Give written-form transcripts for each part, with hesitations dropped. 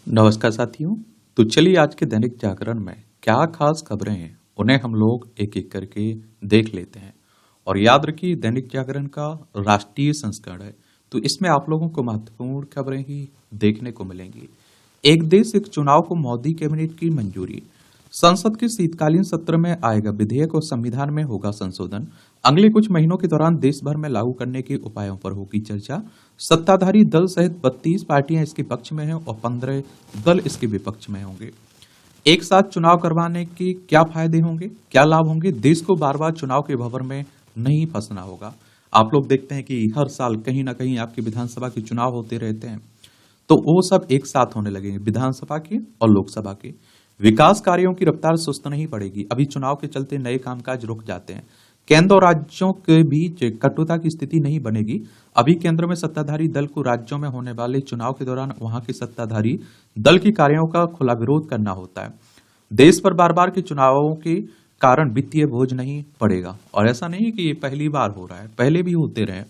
नमस्कार साथियों। तो चलिए आज के दैनिक जागरण में क्या खास खबरें हैं उन्हें हम लोग एक एक करके देख लेते हैं। और याद रखिए दैनिक जागरण का राष्ट्रीय संस्करण है, तो इसमें आप लोगों को महत्वपूर्ण खबरें ही देखने को मिलेंगी। एक देश एक चुनाव को मोदी कैबिनेट की मंजूरी। संसद के शीतकालीन सत्र में आएगा विधेयक और संविधान में होगा संशोधन। अगले कुछ महीनों के दौरान देश भर में लागू करने के उपायों पर होगी चर्चा। सत्ताधारी दल सहित 32 पार्टियां इसके पक्ष में हैं और 15 दल इसके विपक्ष में होंगे। एक साथ चुनाव करवाने के क्या फायदे होंगे, क्या लाभ होंगे? देश को बार बार चुनाव के भंवर में नहीं फंसना होगा। आप लोग देखते हैं कि हर साल कहीं ना कहीं आपके विधानसभा के चुनाव होते रहते हैं, तो वो सब एक साथ होने लगेंगे, विधानसभा के और लोकसभा के। विकास कार्यों की रफ्तार सुस्त नहीं पड़ेगी। अभी चुनाव के चलते नए कामकाज रुक जाते हैं। केंद्र और राज्यों के बीच कटुता की स्थिति नहीं बनेगी। अभी केंद्र में सत्ताधारी दल को राज्यों में होने वाले चुनाव के दौरान वहां के सत्ताधारी दल के कार्यों का खुला विरोध करना होता है। देश पर बार बार के चुनावों के कारण वित्तीय बोझ नहीं पड़ेगा। और ऐसा नहीं कि ये पहली बार हो रहा है, पहले भी होते रहे।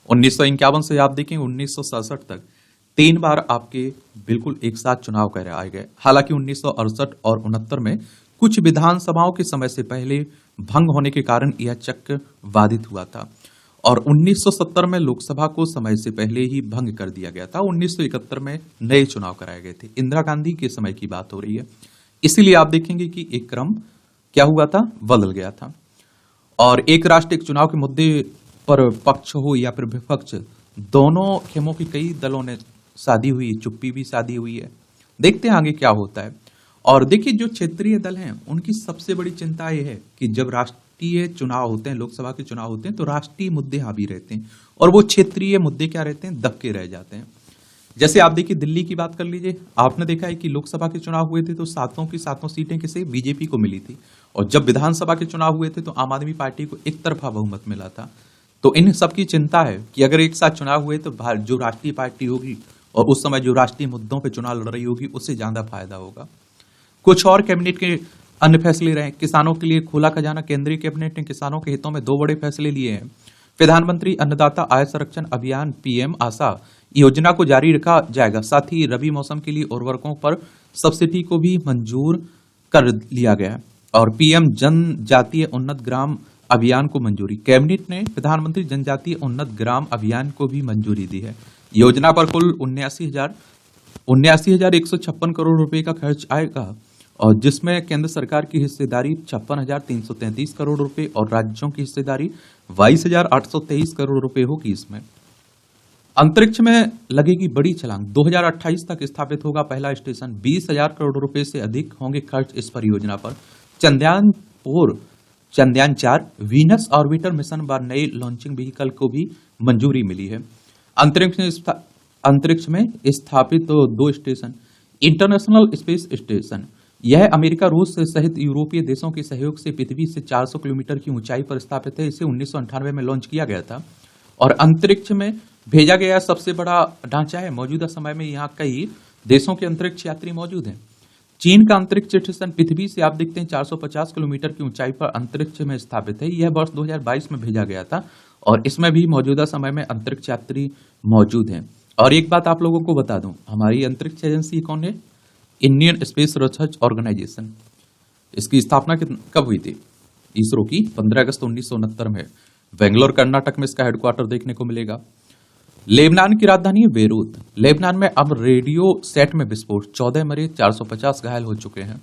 1951 से आप देखें 1967 तक 3 बार आपके बिल्कुल एक साथ चुनाव कराए गए। हालांकि 1968 और 69 में कुछ विधानसभाओं के समय से पहले भंग होने के कारण यह चक्र बाधित हुआ था और 1970 में लोकसभा को समय से पहले ही भंग कर दिया गया था। 1971 में नए चुनाव कराए गए थे। इंदिरा गांधी के समय की बात हो रही है, इसीलिए आप देखेंगे कि एक क्रम क्या हुआ था, बदल गया था। और एक राष्ट्र एक चुनाव के मुद्दे पर पक्ष हो या फिर विपक्ष, दोनों खेमों की कई दलों ने शादी हुई, चुप्पी भी शादी हुई है। देखते हैं आगे क्या होता है। और देखिए जो क्षेत्रीय दल हैं उनकी सबसे बड़ी चिंता यह है कि जब राष्ट्रीय चुनाव होते हैं, लोकसभा के चुनाव होते हैं, तो राष्ट्रीय मुद्दे हावी रहते हैं और वो क्षेत्रीय मुद्दे क्या रहते हैं, दबके रह जाते हैं। जैसे आप देखिए दिल्ली की बात कर लीजिए। आपने देखा है कि लोकसभा के चुनाव हुए थे तो सातों की सातों सीटें किसे, बीजेपी को मिली थी। और जब विधानसभा के चुनाव हुए थे तो आम आदमी पार्टी को एक तरफा बहुमत मिला था। तो इन सबकी चिंता है कि अगर एक साथ चुनाव हुए तो जो राष्ट्रीय पार्टी होगी और उस समय जो राष्ट्रीय मुद्दों पे चुनाव लड़ रही होगी उससे ज्यादा फायदा होगा। कुछ और कैबिनेट के अन्य फैसले रहे। किसानों के लिए खुला खजाना। केंद्रीय कैबिनेट ने किसानों के हितों में 2 बड़े फैसले लिए हैं। प्रधानमंत्री अन्नदाता आय संरक्षण अभियान पीएम आशा योजना को जारी रखा जाएगा। साथ ही रबी मौसम के लिए उर्वरकों पर सब्सिडी को भी मंजूर कर लिया गया है। और पीएम जनजातीय उन्नत ग्राम अभियान को मंजूरी। कैबिनेट ने प्रधानमंत्री जनजातीय उन्नत ग्राम अभियान को भी मंजूरी दी है। योजना पर कुल 79,156 करोड़ रुपए का खर्च आएगा और जिसमें केंद्र सरकार की हिस्सेदारी 56,333 करोड़ रुपए और राज्यों की हिस्सेदारी 22,823 करोड़ रुपए होगी। इसमें अंतरिक्ष में लगेगी बड़ी छलांग। 2028 तक स्थापित होगा पहला स्टेशन। 20,000 करोड़ रुपए से अधिक होंगे खर्च इस परियोजना पर। चंद्रयान 4 वीनस ऑर्बिटर मिशन व नए लॉन्चिंग व्हीकल को भी मंजूरी मिली है। अंतरिक्ष में स्थापित 2 स्टेशन। इंटरनेशनल स्पेस स्टेशन, यह अमेरिका, रूस सहित यूरोपीय देशों के सहयोग से पृथ्वी से 400 किलोमीटर की ऊंचाई पर स्थापित है। इसे 1998 में लॉन्च किया गया था और अंतरिक्ष में भेजा गया सबसे बड़ा ढांचा है। मौजूदा समय में यहाँ कई देशों के अंतरिक्ष यात्री मौजूद हैं। चीन का अंतरिक्ष स्टेशन पृथ्वी से आप देखते हैं 450 किलोमीटर की ऊंचाई पर अंतरिक्ष में स्थापित है। यह वर्ष 2022 में भेजा गया था और इसमें भी मौजूदा समय में अंतरिक्ष यात्री मौजूद हैं। और एक बात आप लोगों को बता दूं, हमारी अंतरिक्ष एजेंसी कौन है? Indian Space Research Organisation. इसकी स्थापना कब हुई थी? इसरो की 15 अगस्त 1969 में। बेंगलोर कर्नाटक में इसका हेडक्वार्टर देखने को मिलेगा। लेबनान की राजधानी है बेरूत। लेबनान में अब रेडियो सेट में विस्फोट, 14 मरे, 450 घायल हो चुके हैं।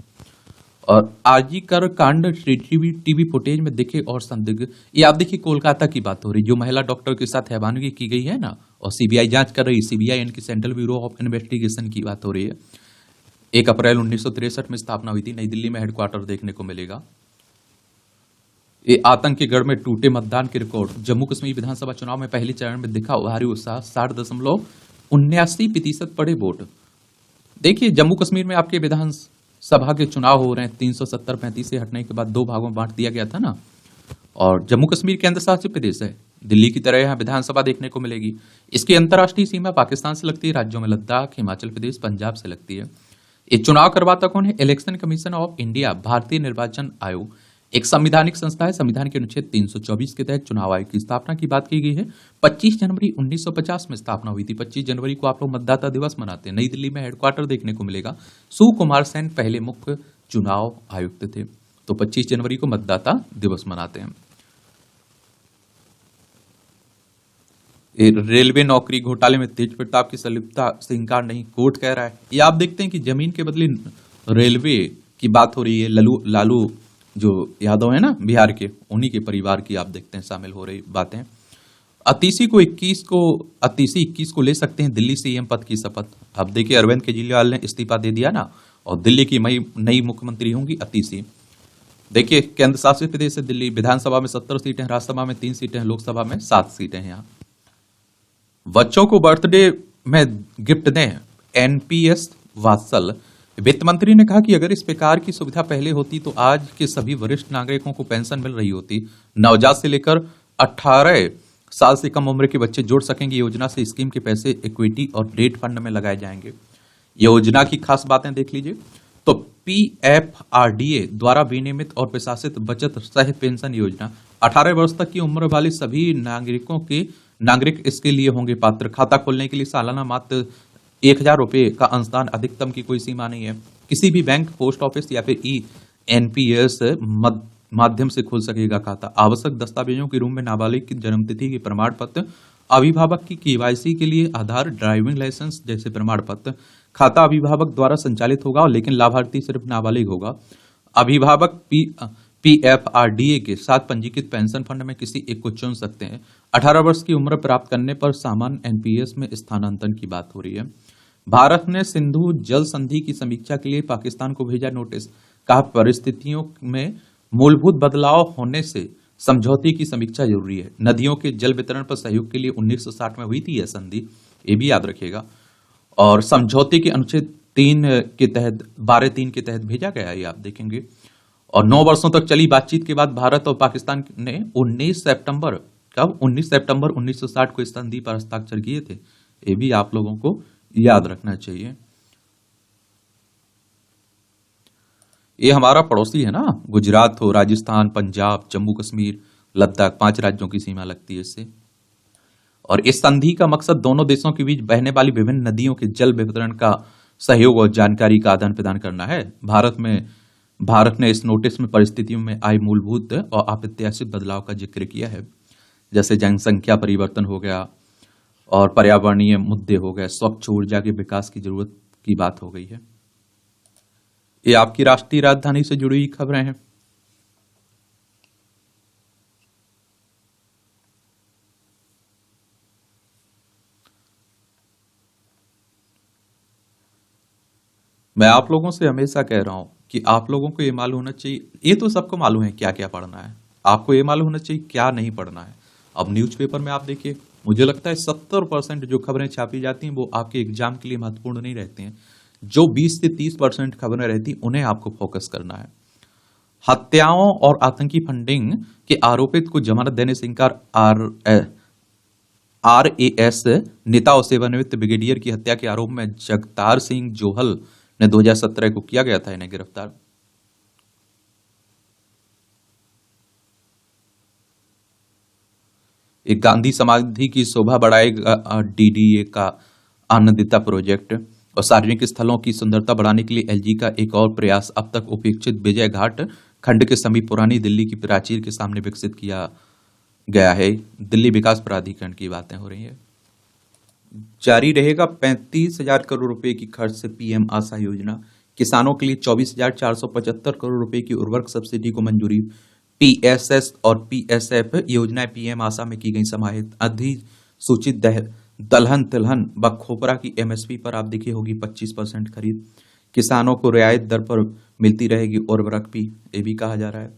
और आजीकर कांड टीवी फुटेज में दिखे और संदिग्ध। ये आप देखिए कोलकाता की बात हो रही, जो महिला डॉक्टर के साथ हैवानगी की गई है ना, और सीबीआई जांच कर रही। सीबीआई यानी कि सेंट्रल ब्यूरो ऑफ इन्वेस्टिगेशन की बात हो रही है। 1 अप्रैल 1963 में स्थापना हुई थी। नई दिल्ली में हेडक्वार्टर देखने को मिलेगा। ये आतंक के गढ़ में टूटे मतदान के रिकॉर्ड। जम्मू कश्मीर विधानसभा चुनाव में पहले चरण में दिखा भारी उत्साह। 60.79% पड़े वोट। देखिए जम्मू कश्मीर में आपके विधानसभा के चुनाव हो रहे हैं। 370-35 से हटने के बाद 2 भागों में बांट दिया गया था ना। और जम्मू कश्मीर केंद्र शासित प्रदेश है। दिल्ली की तरह यहाँ विधानसभा देखने को मिलेगी। इसकी अंतर्राष्ट्रीय सीमा पाकिस्तान से लगती है। राज्यों में लद्दाख, हिमाचल प्रदेश, पंजाब से लगती है। ये चुनाव करवाता कौन है? इलेक्शन कमीशन ऑफ इंडिया, भारतीय निर्वाचन आयोग। एक संवैधानिक संस्था है। संविधान के अनुच्छेद 324 के तहत चुनाव आयोग की स्थापना की बात की गई है। 25 जनवरी 1950 में स्थापना हुई थी। 25 जनवरी को आप लोग मतदाता दिवस मनाते हैं। नई दिल्ली में हेडक्वार्टर देखने को मिलेगा। सुकुमार सेन पहले मुख्य चुनाव आयुक्त थे। तो 25 जनवरी को मतदाता दिवस मनाते हैं। रेलवे नौकरी घोटाले में तेज प्रताप की संलिप्तता से इंकार नहीं, कोर्ट कह रहा है। ये आप देखते हैं कि जमीन के बदले रेलवे की बात हो रही है। लालू जो यादव है ना बिहार के, उन्हीं के परिवार की आप देखते हैं शामिल हो रही बातें। अतीसी 21 को ले सकते हैं दिल्ली सीएम पद की शपथ। अब देखिए अरविंद केजरीवाल ने इस्तीफा दे दिया ना, और दिल्ली की नई मुख्यमंत्री होंगी अतीसी। देखिए केंद्र शासित प्रदेश है दिल्ली। विधानसभा में 70 सीटें हैं, राज्यसभा में 3 सीटें हैं, लोकसभा में 7 सीटें हैं। यहाँ बच्चों को बर्थडे में गिफ्ट दें, एनपीएस वात्सल। वित्त मंत्री ने कहा कि अगर इस प्रकार की सुविधा पहले होती तो आज के सभी वरिष्ठ नागरिकों को पेंशन मिल रही होती। नवजात से लेकर 18 साल से कम उम्र के बच्चे जुड़ सकेंगे योजना से। स्कीम के पैसे इक्विटी और डेट फंड में लगाए जाएंगे। योजना की खास बातें देख लीजिए। तो पीएफआरडीए द्वारा विनियमित और प्रशासित बचत सह पेंशन योजना, 18 वर्ष तक की उम्र वाले सभी नागरिक इसके लिए होंगे पात्र। खाता खोलने के लिए सालाना मात्र 1000 रुपए का अंशदान, अधिकतम की कोई सीमा नहीं है। किसी भी बैंक, पोस्ट ऑफिस या फिर एनपीएस माध्यम से खुल सकेगा खाता। आवश्यक दस्तावेजों के रूप में नाबालिग की जन्मतिथि के प्रमाण पत्र, अभिभावक की केवाईसी के लिए आधार, ड्राइविंग लाइसेंस जैसे प्रमाण पत्र। खाता अभिभावक द्वारा संचालित होगा, लेकिन लाभार्थी सिर्फ नाबालिग होगा। अभिभावक पीएफआरडीए के साथ पंजीकृत पेंशन फंड में किसी एक को चुन सकते हैं। 18 वर्ष की उम्र प्राप्त करने पर सामान्य एनपीएस में स्थानांतरण की बात हो रही है। भारत ने सिंधु जल संधि की समीक्षा के लिए पाकिस्तान को भेजा नोटिस। कहा परिस्थितियों में मूलभूत बदलाव होने से समझौते की समीक्षा जरूरी है। नदियों के जल वितरण पर सहयोग के लिए 1960 में हुई थी यह संधि, ये भी याद रखिएगा। और समझौते के अनुच्छेद 3 के तहत 12(3) के तहत भेजा गया, ये आप देखेंगे। और 9 वर्षों तक चली बातचीत के बाद भारत और पाकिस्तान ने 19 सितंबर 1960 को इस संधि पर हस्ताक्षर किए थे। ये भी आप लोगों को याद रखना चाहिए। ये हमारा पड़ोसी है ना, गुजरात हो, राजस्थान, पंजाब, जम्मू कश्मीर, लद्दाख, 5 राज्यों की सीमा लगती है इससे। और इस संधि का मकसद दोनों देशों के बीच बहने वाली विभिन्न नदियों के जल वितरण का सहयोग और जानकारी का आदान प्रदान करना है। भारत ने इस नोटिस में परिस्थितियों में आए मूलभूत और अप्रत्याशित बदलाव का जिक्र किया है, जैसे जनसंख्या परिवर्तन हो गया और पर्यावरणीय मुद्दे हो गए, स्वच्छ ऊर्जा के विकास की जरूरत की बात हो गई है। ये आपकी राष्ट्रीय राजधानी से जुड़ी हुई खबरें हैं। मैं आप लोगों से हमेशा कह रहा हूं कि आप लोगों को ये मालूम होना चाहिए, ये तो सबको मालूम है क्या क्या पढ़ना है, आपको ये मालूम होना चाहिए क्या नहीं पढ़ना है। अब न्यूज़पेपर में आप देखिए, मुझे लगता है 70% जो खबरें छापी जाती हैं वो आपके एग्जाम के लिए महत्वपूर्ण नहीं रहती हैं। जो 20 से 30% खबरें रहती उन्हें आपको फोकस करना है। हत्याओं और आतंकी फंडिंग के आरोपित को जमानत देने से इंकार। आरएएस नेता और सेवानिवृत्त ब्रिगेडियर की हत्या के आरोप में जगतार सिंह जोहल ने 2017 को किया गया था इन्हें गिरफ्तार। एक गांधी समाधि की शोभा बढ़ाएगा डीडीए का आनंदिता प्रोजेक्ट। और सार्वजनिक स्थलों की सुंदरता बढ़ाने के लिए एलजी का एक और प्रयास। अब तक उपेक्षित विजय घाट खंड के समीप पुरानी दिल्ली की प्राचीर के सामने विकसित किया गया है। दिल्ली विकास प्राधिकरण की बातें हो रही है। जारी रहेगा 35,000 करोड़ रुपए की खर्च से पीएम आशा योजना। किसानों के लिए 24,475 करोड़ रुपए की उर्वरक सब्सिडी को मंजूरी। पीएसएस और पीएसएफ योजनाएं पीएम आशा में की गई समाहित। अधिसूचित दलहन तिलहन व खोपरा की एमएसपी पर आप देखिए होगी 25% खरीद। किसानों को रियायत दर पर मिलती रहेगी उर्वरक भी, ये भी कहा जा रहा है।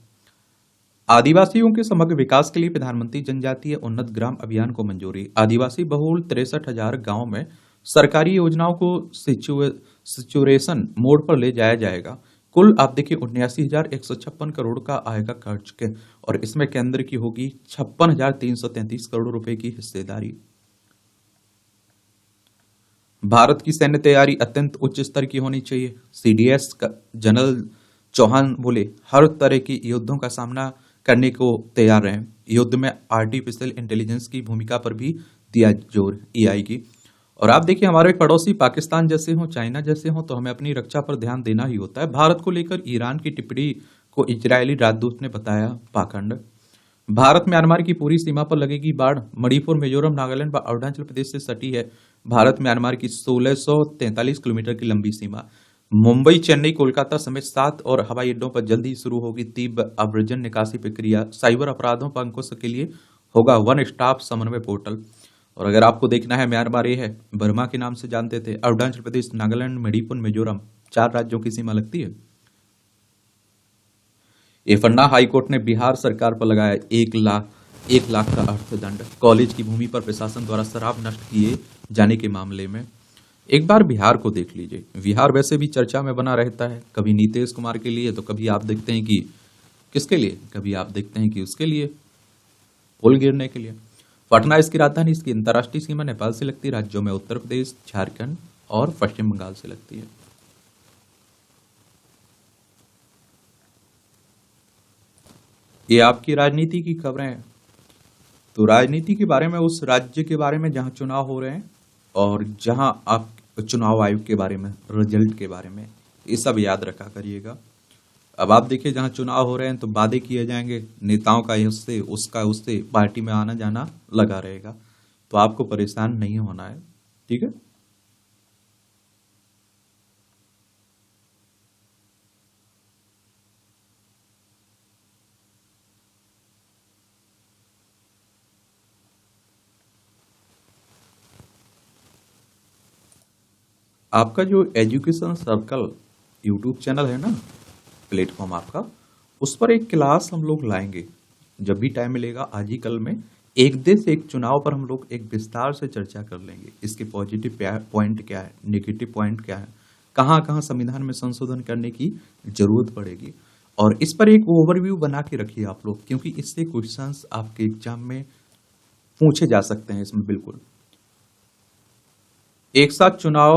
आदिवासियों के समग्र विकास के लिए प्रधानमंत्री जनजातीय उन्नत ग्राम अभियान को मंजूरी। आदिवासी बहुल 63,000 गांव में सरकारी योजनाओं को सिचुएशन मोड पर ले जाया जाएगा। कुल आप देखिए 79,156 करोड़ का आएगा खर्च के, और इसमें केंद्र की होगी 56,333 करोड़ रुपए की हिस्सेदारी। भारत की सैन्य तैयारी अत्यंत उच्च स्तर की होनी चाहिए। सीडीएस जनरल चौहान बोले हर तरह की युद्धों का सामना करने को तैयार रहें। युद्ध में आर्टिफिशियल इंटेलिजेंस की भूमिका पर भी दिया जोर एआई की। और आप देखिए हमारे पड़ोसी पाकिस्तान जैसे हों, चाइना जैसे हों, तो हमें अपनी रक्षा पर ध्यान देना ही होता है। भारत को लेकर ईरान की टिप्पणी को इजरायली राजदूत ने बताया पाखंड। भारत म्यांमार की पूरी सीमा पर लगेगी बाढ़। मणिपुर, मिजोरम, नागालैंड व अरुणाचल प्रदेश से सटी है भारत म्यांमार की 1643 किलोमीटर की लंबी सीमा। मुंबई, चेन्नई, कोलकाता समेत 7 और हवाई अड्डों पर जल्द ही शुरू होगी तीव्र अव्रजन निकासी प्रक्रिया। साइबर अपराधों पर अंकुश के लिए होगा वन स्टॉप समन्वय पोर्टल। और अगर आपको देखना है म्यांमार, ये है बर्मा के नाम से जानते थे। अरुणाचल प्रदेश, नागालैंड, मणिपुर, मिजोरम 4 राज्यों की सीमा लगती है। पन्ना हाईकोर्ट ने बिहार सरकार पर लगाया 1 लाख का अर्थदंड। कॉलेज की भूमि पर प्रशासन द्वारा शराब नष्ट किए जाने के मामले में। एक बार बिहार को देख लीजिए। बिहार वैसे भी चर्चा में बना रहता है, कभी नीतीश कुमार के लिए तो कभी आप देखते हैं कि किसके लिए, कभी आप देखते हैं कि उसके लिए, पुल गिरने के लिए। पटना इसकी राजधानी, इसकी अंतर्राष्ट्रीय सीमा नेपाल से लगती है। राज्यों में उत्तर प्रदेश, झारखंड और पश्चिम बंगाल से लगती है। ये आपकी राजनीति की खबरें हैं। तो राजनीति के बारे में, उस राज्य के बारे में जहां चुनाव हो रहे हैं और जहां आप चुनाव आयोग के बारे में, रिजल्ट के बारे में, ये सब याद रखा करिएगा। अब आप देखिए जहां चुनाव हो रहे हैं तो वादे किए जाएंगे, नेताओं का उससे उसका उससे पार्टी में आना जाना लगा रहेगा, तो आपको परेशान नहीं होना है, ठीक है। आपका जो एजुकेशन सर्कल यूट्यूब चैनल है ना, प्लेटफॉर्म आपका, उस पर एक क्लास हम लोग लाएंगे जब भी टाइम मिलेगा, आज ही कल में। एक देश एक चुनाव पर हम लोग एक विस्तार से चर्चा कर लेंगे। इसके पॉजिटिव पॉइंट क्या है, नेगेटिव पॉइंट क्या है, कहाँ कहाँ संविधान में संशोधन करने की जरूरत पड़ेगी, और इस पर एक ओवरव्यू बना के रखिए आप लोग, क्योंकि इससे क्वेश्चंस आपके एग्जाम में पूछे जा सकते हैं। इसमें बिल्कुल एक साथ चुनाव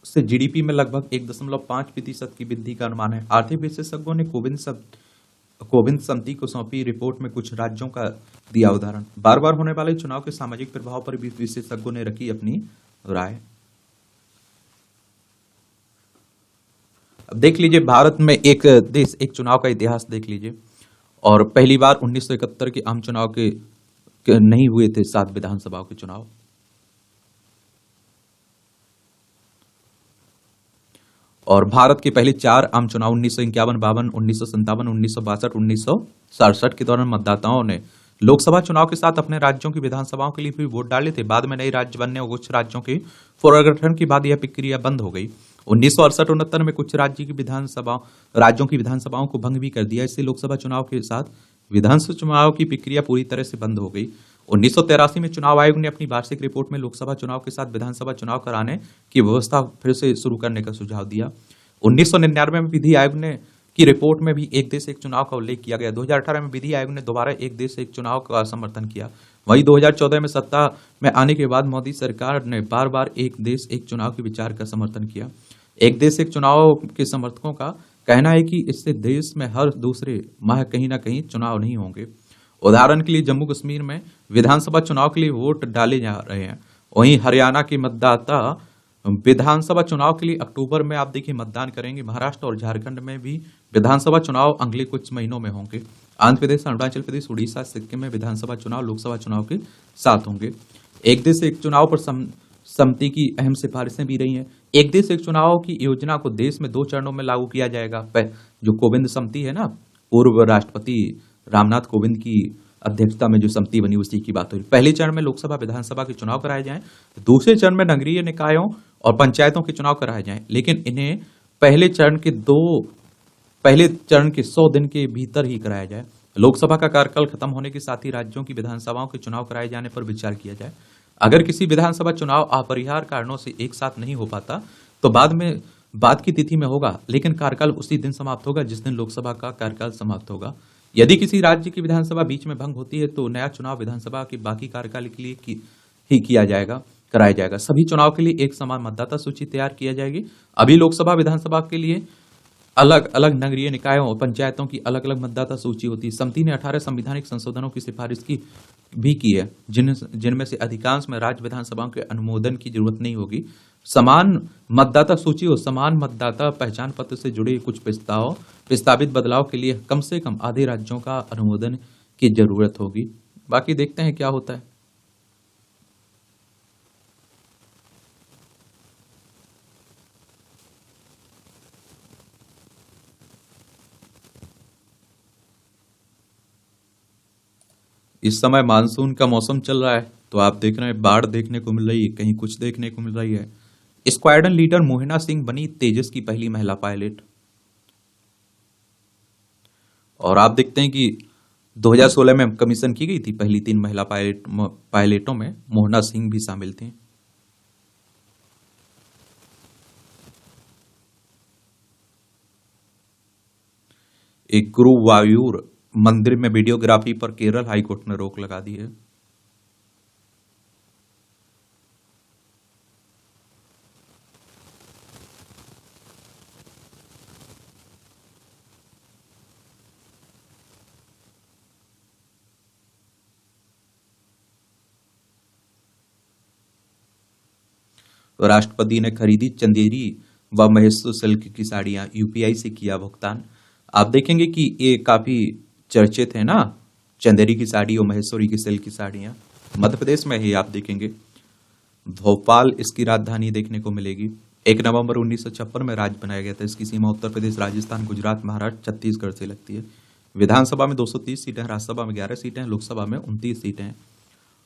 से जीडीपी में लगभग 1.5% की वृद्धि का अनुमान है। आर्थिक विशेषज्ञों ने कोविंद समिति को सौंपी रिपोर्ट में कुछ राज्यों का दिया उदाहरण। बार बार होने वाले चुनाव के सामाजिक प्रभाव पर भी विशेषज्ञों ने रखी अपनी राय। अब देख लीजिए भारत में एक देश एक चुनाव का इतिहास देख लीजिए। और पहली बार 1971 के आम चुनाव के नहीं हुए थे 7 विधानसभाओं के चुनाव। और भारत के पहले 4 आम चुनाव 1951, 52, 1957, 1962, 1967 के दौरान मतदाताओं ने लोकसभा चुनाव के साथ अपने राज्यों की विधानसभाओं के लिए भी वोट डाले थे। बाद में नए राज्य बनने और कुछ राज्यों के पुनर्गठन के बाद यह प्रक्रिया बंद हो गई। 1968-69 में कुछ राज्यों की विधानसभाओं को भंग भी कर दिया। इससे लोकसभा चुनाव के साथ विधानसभा चुनाव की प्रक्रिया पूरी तरह से बंद हो गई। 1983 में चुनाव आयोग ने अपनी वार्षिक रिपोर्ट में लोकसभा चुनाव के साथ विधानसभा चुनाव कराने की व्यवस्था फिर से शुरू करने का सुझाव दिया। 1999 में विधि आयोग ने की रिपोर्ट में भी एक देश एक चुनाव का उल्लेख किया गया। 2018 में विधि आयोग ने दोबारा एक देश एक चुनाव का समर्थन किया। वहीं 2014 में सत्ता में आने के बाद मोदी सरकार ने बार बार एक देश एक चुनाव के विचार का समर्थन किया। एक देश एक चुनाव के समर्थकों का कहना है कि इससे देश में हर दूसरे माह कहीं ना कहीं चुनाव नहीं होंगे। उदाहरण के लिए जम्मू कश्मीर में विधानसभा चुनाव के लिए वोट डाले जा रहे हैं। वहीं हरियाणा के मतदाता विधानसभा चुनाव के लिए अक्टूबर में आप देखिए मतदान करेंगे। महाराष्ट्र और झारखंड में भी विधानसभा चुनाव अगले कुछ महीनों में होंगे। आंध्र प्रदेश, अरुणाचल प्रदेश, उड़ीसा, सिक्किम में विधानसभा चुनाव लोकसभा चुनाव के साथ होंगे। एक देश एक चुनाव पर समिति की अहम सिफारिशें भी रही हैं। एक देश एक चुनाव की योजना को देश में 2 चरणों में लागू किया जाएगा। जो कोविंद समिति है ना, पूर्व राष्ट्रपति रामनाथ कोविंद की अध्यक्षता में जो समिति बनी उसी की बात हुई। पहले चरण में लोकसभा विधानसभा के चुनाव कराए जाएं, दूसरे चरण में नगरीय निकायों और पंचायतों के चुनाव कराए जाएं, लेकिन इन्हें पहले चरण के 100 दिन के भीतर ही कराया जाए। लोकसभा का कार्यकाल खत्म होने के साथ ही राज्यों की विधानसभाओं के चुनाव कराए जाने पर विचार किया जाए। अगर किसी विधानसभा चुनाव अपरिहार्य कारणों से एक साथ नहीं हो पाता तो बाद की तिथि में होगा, लेकिन कार्यकाल उसी दिन समाप्त होगा जिस दिन लोकसभा का कार्यकाल समाप्त होगा। यदि किसी राज्य की विधानसभा बीच में भंग होती है तो नया चुनाव विधानसभा के बाकी कार्यकाल के लिए ही कराया जाएगा। सभी चुनाव के लिए एक समान मतदाता सूची तैयार किया जाएगी। अभी लोकसभा विधानसभा के लिए अलग अलग नगरीय निकायों और पंचायतों की अलग अलग मतदाता सूची होती है। समिति ने 18 संवैधानिक संशोधनों की सिफारिश की भी की है, जिनमें से अधिकांश में राज्य विधानसभाओं के अनुमोदन की जरूरत नहीं होगी। समान मतदाता सूची और समान मतदाता पहचान पत्र से जुड़े कुछ प्रस्तावित बदलाव के लिए कम से कम आधे राज्यों का अनुमोदन की जरूरत होगी। बाकी देखते हैं क्या होता है। इस समय मानसून का मौसम चल रहा है, तो आप देख रहे हैं बाढ़ देखने को मिल रही है, कहीं कुछ देखने को मिल रही है। स्क्वाड्रन लीडर मोहिना सिंह बनी तेजस की पहली महिला पायलट। और आप देखते हैं कि 2016 में कमीशन की गई थी पहली 3 महिला पायलटों में मोहना सिंह भी शामिल थी। एक गुरुवायूर मंदिर में वीडियोग्राफी पर केरल हाईकोर्ट ने रोक लगा दी है। राष्ट्रपति ने खरीदी चंदेरी व महेश्वर सिल्क की साड़ियां, यूपीआई से किया भुगतान। आप देखेंगे कि ये काफी चर्चित है ना, चंदेरी की साड़ी और महेश्वरी की सिल्क की साड़ियां। मध्य प्रदेश में ही आप देखेंगे, भोपाल इसकी राजधानी देखने को मिलेगी। 1 नवंबर 1956 में राज्य बनाया गया था। इसकी सीमा उत्तर प्रदेश, राजस्थान, गुजरात, महाराष्ट्र, छत्तीसगढ़ से लगती है। विधानसभा में 230 सीटें हैं, राज्यसभा में 11 सीटें हैं, लोकसभा में 29 सीटें हैं।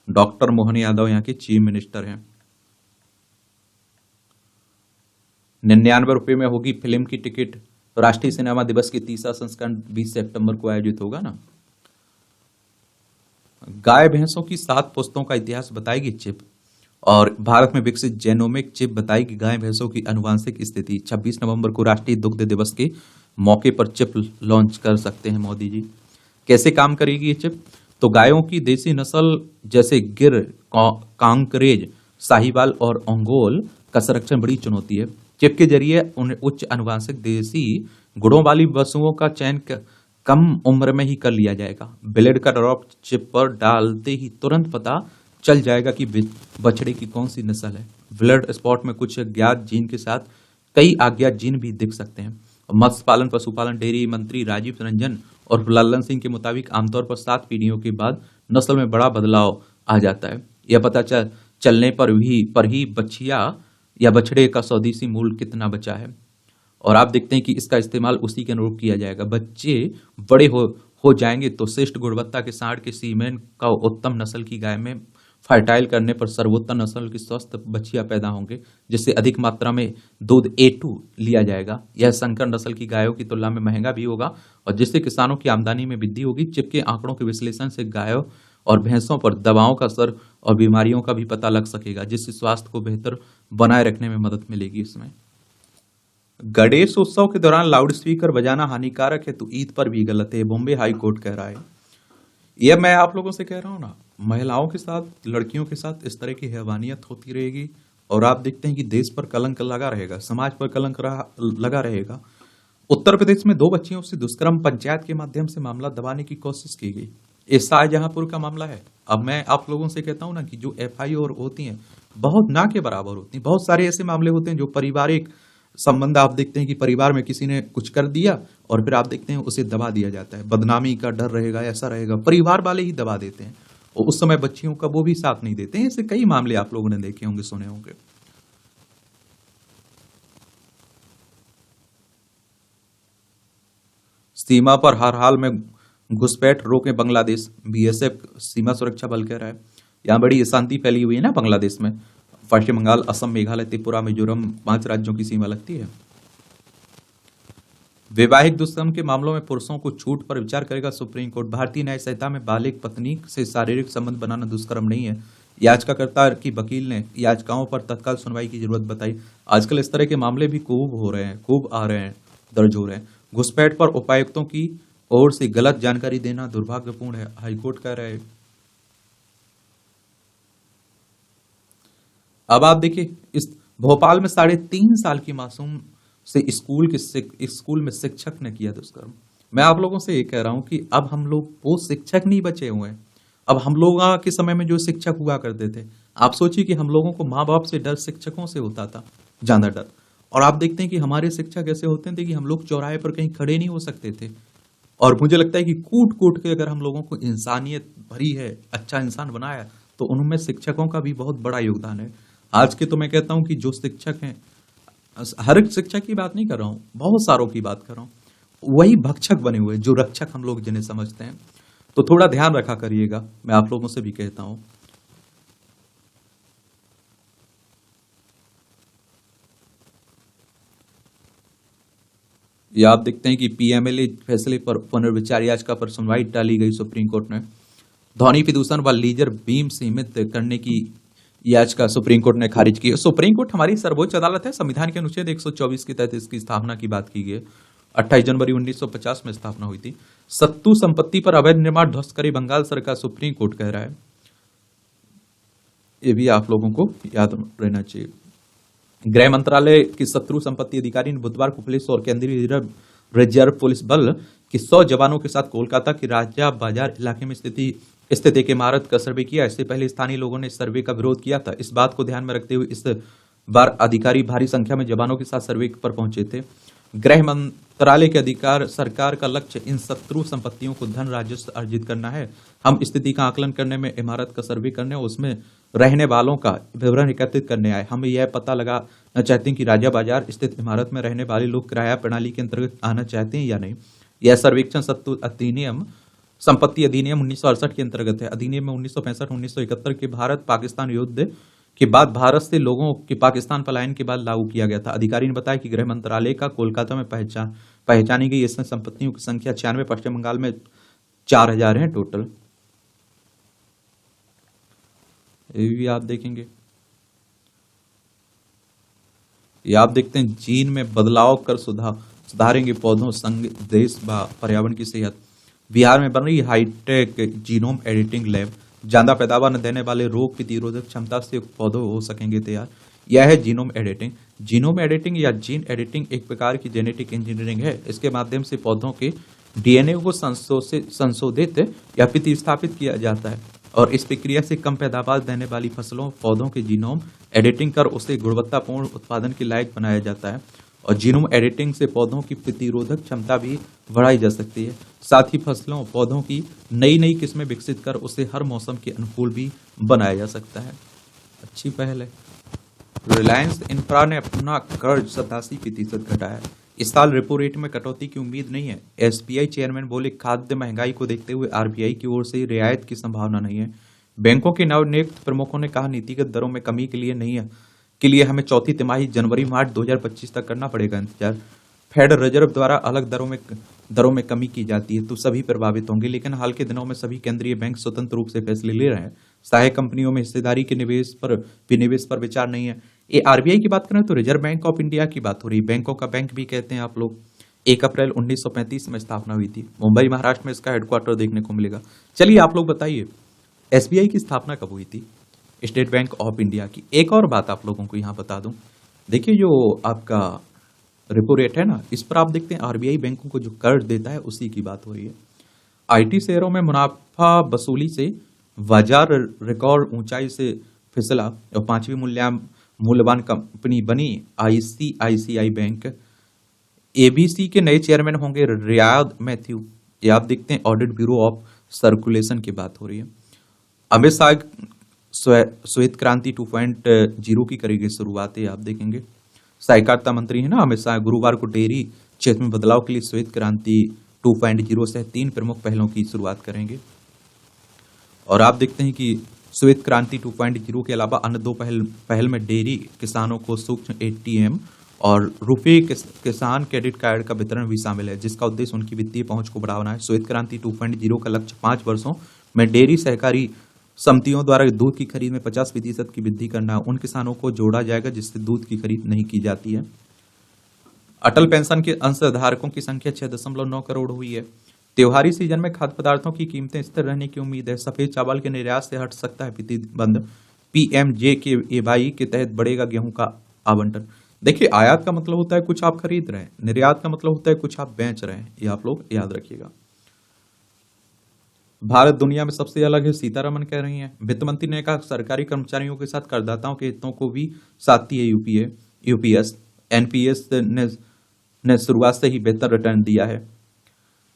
डॉक्टर मोहन यादव यहाँ के चीफ मिनिस्टर हैं। 99 रुपये में होगी फिल्म की टिकट। राष्ट्रीय सिनेमा दिवस की तीसरा संस्करण 20 सितंबर को आयोजित होगा ना। गाय भैंसों की 7 पुश्तों का इतिहास बताएगी चिप। और भारत में विकसित जेनोमिक चिप बताएगी गाय भैंसों की आनुवांशिक स्थिति। 26 नवंबर को राष्ट्रीय दुग्ध दिवस के मौके पर चिप लॉन्च कर सकते हैं मोदी जी। कैसे काम करेगी ये चिप? तो गायों की देसी नस्ल जैसे गिर, कांकरेज, साहिवाल और ओंगोल का संरक्षण बड़ी चुनौती है। चिप के जरिए उन्हें उच्च आनुवांशिक देसी गुणों वाली वस्तुओं का चयन कम उम्र में ही कर लिया जाएगा। ब्लेड का ड्रॉप चिप पर डालते ही तुरंत पता चल जाएगा कि बछड़े की कौन सी नस्ल है। ब्लड स्पॉट में कुछ ज्ञात जीन के साथ कई अज्ञात जीन भी दिख सकते हैं। मत्स्य पालन, पशुपालन, डेयरी मंत्री राजीव रंजन और लल्लन सिंह के मुताबिक आमतौर पर 7 पीढ़ियों के बाद नस्ल में बड़ा बदलाव आ जाता है। यह पता चलने पर ही बछिया या बछड़े का स्वदेशी मूल कितना बचा है। और आप देखते हैं कि इसका इस्तेमाल उसी के अनुरूप किया जाएगा। बच्चे बड़े हो जाएंगे तो श्रेष्ठ गुणवत्ता के सांड के सीमेन का उत्तम नस्ल की गाय में फर्टाइल करने पर सर्वोत्तम नस्ल की स्वस्थ बछिया पैदा होंगे, जिससे अधिक मात्रा में दूध A2 लिया जाएगा। यह संकर नस्ल की गायों की तुलना में महंगा भी होगा और जिससे किसानों की आमदनी में वृद्धि होगी। चिप के आंकड़ों के विश्लेषण से गायों और भैंसों पर दवाओं का असर और बीमारियों का भी पता लग सकेगा, जिससे स्वास्थ्य को बेहतर बनाए रखने में मदद मिलेगी। इसमें गणेश उत्सव के दौरान लाउड स्पीकर बजाना हानिकारक है तो ईद पर भी गलत है, बॉम्बे हाई कोर्ट कह रहा है। यह मैं आप लोगों से कह रहा हूं ना, महिलाओं के साथ, लड़कियों के साथ इस तरह की हैवानियत होती रहेगी और आप देखते हैं कि देश पर कलंक लगा रहेगा, समाज पर कलंक लगा रहेगा। उत्तर प्रदेश में 2 बच्चियों से दुष्कर्म, पंचायत के माध्यम से मामला दबाने की कोशिश की गई। ये शाहजहांपुर का मामला है। अब मैं आप लोगों से कहता हूं ना कि जो FIR होती हैं बहुत ना के बराबर होती हैं। बहुत सारे ऐसे मामले होते हैं जो पारिवारिक संबंध, आप देखते हैं कि परिवार में किसी ने कुछ कर दिया और फिर आप देखते हैं उसे दबा दिया जाता है। बदनामी का डर रहेगा, ऐसा रहेगा, परिवार वाले ही दबा देते हैं और उस समय बच्चियों का वो भी साथ नहीं देते हैं। ऐसे कई मामले आप लोगों ने देखे होंगे, सुने होंगे। सीमा पर हर हाल में घुसपैठ रोके बांग्लादेश, BSF सीमा सुरक्षा बल कह रहा है। यहाँ बड़ी अशांति फैली हुई है ना बांग्लादेश में। पश्चिम बंगाल, असम, मेघालय, त्रिपुरा, मिजोरम 5 राज्यों की सीमा लगती है। वैवाहिक दुष्कर्म के मामलों में पुरुषों को छूट पर विचार करेगा सुप्रीम कोर्ट। भारतीय न्याय संहिता में बालिग पत्नी से शारीरिक संबंध बनाना दुष्कर्म नहीं है। याचिकाकर्ता की वकील ने याचिकाओं पर तत्काल सुनवाई की जरूरत बताई। आजकल इस तरह के मामले भी खूब हो रहे हैं, खूब आ रहे हैं, दर्ज हो रहे हैं। घुसपैठ पर उपायुक्तों की ओर से गलत जानकारी देना दुर्भाग्यपूर्ण है, हाईकोर्ट कह रहा है। अब आप देखिए, इस भोपाल में 3.5 साल की मासूम से स्कूल में शिक्षक ने किया दुष्कर्म। मैं आप लोगों से ये कह रहा हूं कि अब हम लोग वो शिक्षक नहीं बचे हुए हैं। अब हम लोग के समय में जो शिक्षक हुआ करते थे, आप सोचिए कि हम लोगों को माँ बाप से डर शिक्षकों से होता था, ज्यादा डर। और आप देखते हैं कि हमारे शिक्षक ऐसे होते थे कि हम लोग चौराहे पर कहीं खड़े नहीं हो सकते थे। और मुझे लगता है कि कूट कूट के अगर हम लोगों को इंसानियत भरी है, अच्छा इंसान बनाया, तो उनमें शिक्षकों का भी बहुत बड़ा योगदान है। आज के तो मैं कहता हूं कि जो शिक्षक हैं, हर एक शिक्षक की बात नहीं कर रहा हूं, बहुत सारों की बात कर रहा हूं, वही भक्षक बने हुए, जो रक्षक हम लोग जिन्हें समझते हैं। तो थोड़ा ध्यान रखा करिएगा, मैं आप लोगों से भी कहता हूं। ये आप देखते हैं कि पीएमएलए फैसले पर पुनर्विचार याचिका पर सुनवाई टाली गई सुप्रीम कोर्ट ने। ध्वनि प्रदूषण व लीजर बीम सीमित करने की याचिका सुप्रीम कोर्ट ने खारिज की है। सुप्रीम कोर्ट हमारी सर्वोच्च अदालत है। संविधान के अनुच्छेद 124 के तहत इसकी स्थापना की बात की गई है। 28 जनवरी 1950 में स्थापना हुई थी। सत्तू संपत्ति पर अवैध निर्माण ध्वस्त करे बंगाल सरकार, सुप्रीम कोर्ट कह रहा है। ये भी आप लोगों को याद रहना चाहिए। गृह मंत्रालय की शत्रु संपत्ति अधिकारी ने बुधवार को पुलिस और केंद्रीय रिजर्व पुलिस बल के 100 जवानों के साथ कोलकाता के राजा बाजार इलाके में स्थित एक इमारत का सर्वे किया। इससे पहले स्थानीय लोगों ने सर्वे का विरोध किया था। इस बात को ध्यान में रखते हुए इस बार अधिकारी भारी संख्या में जवानों के साथ सर्वे पर पहुंचे थे। गृह मंत्रालय के अधिकार सरकार का लक्ष्य इन शत्रु संपत्तियों को धन राजस्व अर्जित करना है। हम स्थिति का आकलन करने में, इमारत का सर्वे करने और उसमें रहने वालों का विवरण एकत्रित करने आए। हम यह पता लगाना चाहते हैं कि राजा बाजार स्थित इमारत में रहने वाले लोग किराया प्रणाली के अंतर्गत आना चाहते हैं या नहीं। यह सर्वेक्षण संपत्ति अधिनियम 1968 के अंतर्गत है। अधिनियम में 1965-1971 के भारत पाकिस्तान युद्ध के बाद भारत से लोगों के पाकिस्तान पलायन के बाद लागू किया गया था। अधिकारी ने बताया कि गृह मंत्रालय का कोलकाता में पहचानी गई इसमें संपत्तियों की संख्या 96, पश्चिम बंगाल में 4000 है टोटल। ये भी आप देखेंगे। ये आप देखते हैं, जीन में बदलाव कर सुधारेंगे पौधों संग देश व पर्यावरण की सेहत। बिहार में बन रही हाईटेक जीनोम एडिटिंग लैब। ज्यादा पैदावार न देने वाले रोग प्रतिरोधक क्षमता से पौधे हो सकेंगे तैयार। यह है जीनोम एडिटिंग। जीनोम एडिटिंग या जीन एडिटिंग एक प्रकार की जेनेटिक इंजीनियरिंग है। इसके माध्यम से पौधों के डीएनए को संशोधित या प्रतिस्थापित किया जाता है और इस प्रक्रिया से कम पैदावार देने वाली फसलों, पौधों के जीनोम एडिटिंग कर उसे गुणवत्तापूर्ण उत्पादन के लायक बनाया जाता है। और जीनोम एडिटिंग से पौधों की प्रतिरोधक क्षमता भी बढ़ाई जा सकती है। साथ ही फसलों, पौधों की नई नई किस्में विकसित कर उसे हर मौसम के अनुकूल भी बनाया जा सकता है। अच्छी पहल है। रिलायंस इंफ्रा ने अपना कर्ज 87% घटाया। इस साल रेपो रेट में कटौती की उम्मीद नहीं है। एसबीआई चेयरमैन बोले, खाद्य महंगाई को देखते हुए आरबीआई की ओर से रियायत की संभावना नहीं है। बैंकों के नवनियुक्त प्रमुखों ने कहा, नीतिगत दरों में कमी के लिए हमें चौथी तिमाही जनवरी-मार्च 2025 तक करना पड़ेगा इंतजार। फेडरल रिजर्व द्वारा अलग दरों में कमी की जाती है तो सभी प्रभावित होंगे, लेकिन हाल के दिनों में सभी केंद्रीय बैंक स्वतंत्र रूप से फैसले ले रहे हैं। सहायक कंपनियों में हिस्सेदारी के विनिवेश पर विचार नहीं है। ये आरबीआई की बात करें तो रिजर्व बैंक ऑफ इंडिया की बात हो रही है। बैंकों का बैंक भी कहते हैं आप लोग। 1 अप्रैल 1935 में स्थापना हुई थी। मुंबई, महाराष्ट्र में इसका हेडक्वार्टर देखने को मिलेगा। चलिए आप लोग बताइए, एसबीआई की स्थापना कब हुई थी? स्टेट बैंक ऑफ इंडिया की। एक और बात आप लोगों को यहाँ बता दूं, देखिए जो आपका रेपो रेट है ना, इस पर आप देखते हैं आरबीआई बैंकों को जो कर्ज देता है उसी की बात हो रही है। आईटी शेयरों में मुनाफा वसूली से बाजार रिकॉर्ड ऊंचाई से फिसला और 5वीं मूल्यवान कंपनी बनी आईसीआईसीआई बैंक। एबीसी के नए चेयरमैन होंगे रियाद मैथ्यू। ये आप देखते हैं ऑडिट ब्यूरो ऑफ सर्कुलेशन की बात हो रही है। अमित शाह श्वेत क्रांति 2.0 की करेगी शुरुआत, है आप देखेंगे। सहकारिता मंत्री है ना अमित शाह, गुरुवार को डेयरी क्षेत्र में बदलाव के लिए श्वेत क्रांति 2.0 से 3 प्रमुख पहलों की शुरुआत करेंगे। और आप देखते हैं कि श्वेत क्रांति 2.0 के अलावा अन्य 2 पहल में डेयरी किसानों को सूक्ष्म एटीएम और रुपये किसान क्रेडिट कार्ड का वितरण भी शामिल है, जिसका उद्देश्य उनकी वित्तीय पहुंच को बढ़ाना है। श्वेत क्रांति 2.0 का लक्ष्य 5 वर्षों में डेयरी सहकारी समितियों द्वारा दूध की खरीद में 50% की वृद्धि करना है। उन किसानों को जोड़ा जाएगा जिससे दूध की खरीद नहीं की जाती है। अटल पेंशन के अंशधारकों की संख्या 6.9 करोड़ हुई है। त्योहारी सीजन में खाद्य पदार्थों की कीमतें स्थिर रहने की उम्मीद है। सफेद चावल के निर्यात से हट सकता है प्रतिबंध। पीएमजेकेवाई के तहत बढ़ेगा गेहूं का आवंटन। देखिए, आयात का मतलब होता है कुछ आप खरीद रहे हैं, निर्यात का मतलब होता है कुछ आप बेच रहे हैं। ये आप लोग याद रखिएगा। भारत दुनिया में सबसे अलग है, सीतारमन कह रही हैं। वित्त मंत्री ने कहा सरकारी कर्मचारियों के साथ करदाताओं के हितों को भी साधती है यूपीएस। एनपीएस ने शुरुआत से ही बेहतर रिटर्न दिया है।